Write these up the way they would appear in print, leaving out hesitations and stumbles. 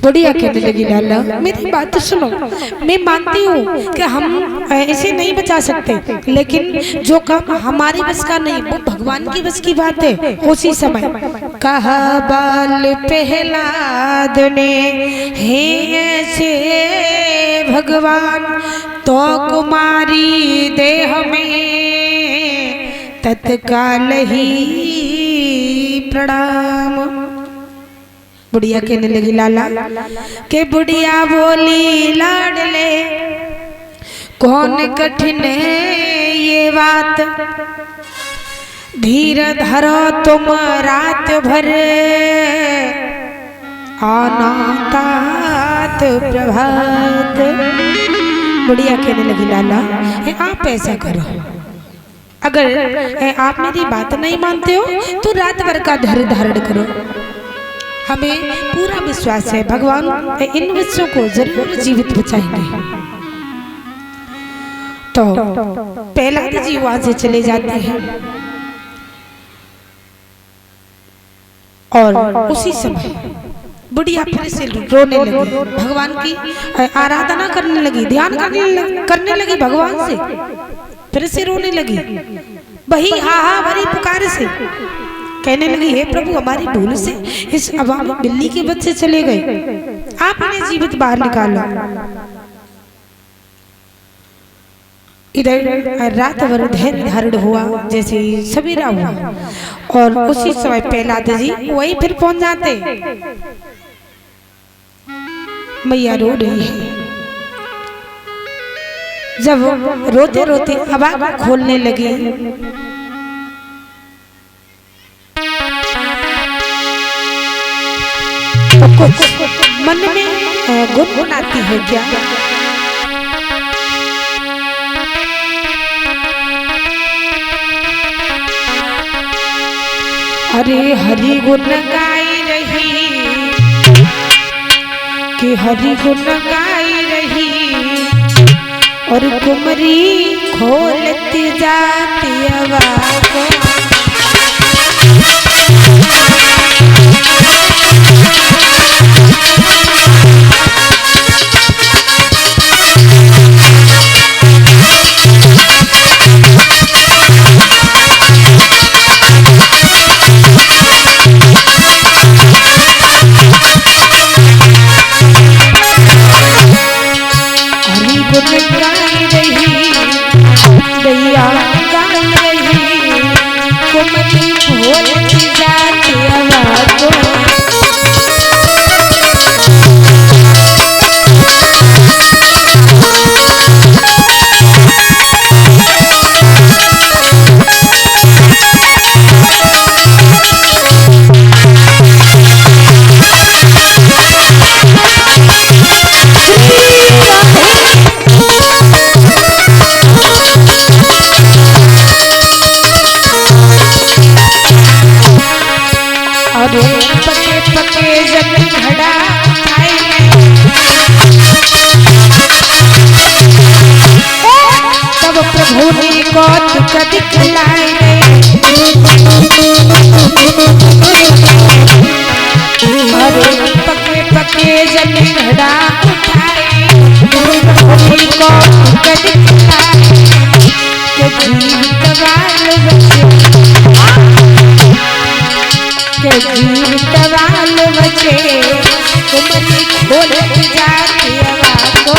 बुढ़िया कहने लगी लाला मेरी बात सुनो, मैं मानती हूँ कि हम ऐसे नहीं बचा सकते, लेकिन जो काम हमारे बस का नहीं वो भगवान की बस की बात है। उसी समय कहा बाल प्रहलाद ने हे ऐसे भगवान तो कुमारी देह में तत्काल ही प्रणाम। बुढ़िया कहने लगी लाला के बुढ़िया बोली लाडले कौन कठिन है ये बात, धीर धरो तुम रात भर आना तात प्रभात। बुढ़िया कहने लगी लाला आप ऐसा करो, अगर आप मेरी बात नहीं मानते हो तो रात भर का धैर्य धारण करो। हमें पूरा विश्वास है भगवान इन बच्चों को जरूर जीवित बचाएंगे। तो प्रहलाद जी वहां से चले जाते हैं और उसी समय बुढ़िया फिर से रोने लगी, भगवान की आराधना करने लगी, ध्यान करने लगी भगवान से, फिर से रोने लगी, वही हाहा भरी पुकार से कहने लगी हे प्रभु हमारी भूल से इस अवाम बिल्ली के बच्चे चले गए, आप इन्हें जीवित बाहर निकालो। इधर रात भर धैर्य धारण हुआ, जैसे सवेरा हुआ और उसी समय प्रहलाद जी वही फिर पहुंच जाते। मैया रो रही है, जब रोते रोते आवाज खोलने लगे तो कुछ मन में गुनगुनाती है क्या, अरे हरि गुण गाई रही कि हरि गुण गाई रही और कुमरी खोलती जाती आवाज़ को। पके पके जमी घड़ा उठाए जीवितवाल बचे कुमरी खोल जाती आवाज़ को।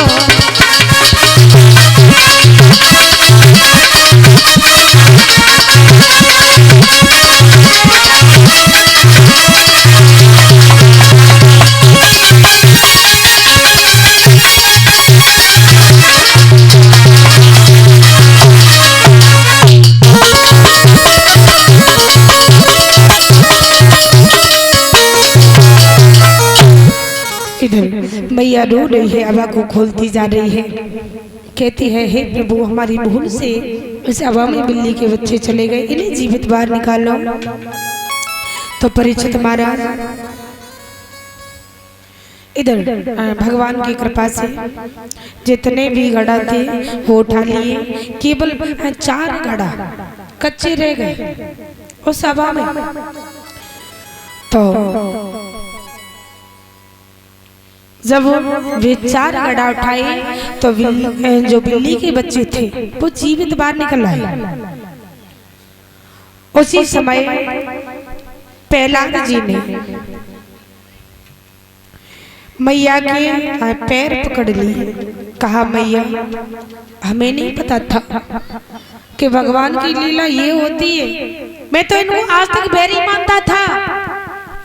मैया रो रही है, हवा को खोलती जा रही है, कहती है हे प्रभु हमारी भूल से इस हवा में बिल्ली के बच्चे चले गए, इन्हें जीवित बाहर निकालो। तो परीक्षित महाराज इधर भगवान की कृपा से जितने भी घड़ा थे वो उठा लिए, केवल 4 घड़ा कच्चे रह गए उस हवा में। तो जब वे 4 गड्ढा उठाए तो जो बिल्ली के बच्चे थे वो जीवित बाहर निकल आए। उसी समय प्रहलाद जी ने मैया के पैर पकड़ लिए, कहा मैया हमें नहीं पता था कि भगवान की लीला ये होती है। मैं तो इनको आज तक बैरी मानता था,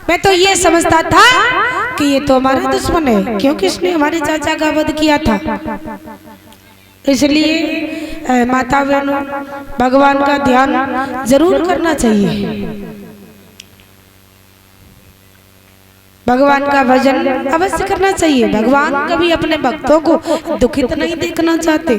मैं तो ये समझता था कि ये तो हमारा दुश्मन है, क्योंकि इसने हमारे चाचा का वध किया था। इसलिए माता बहनों, भगवान का ध्यान जरूर करना चाहिए, भगवान का भजन अवश्य करना चाहिए। भगवान कभी अपने भक्तों को दुखित नहीं देखना चाहते।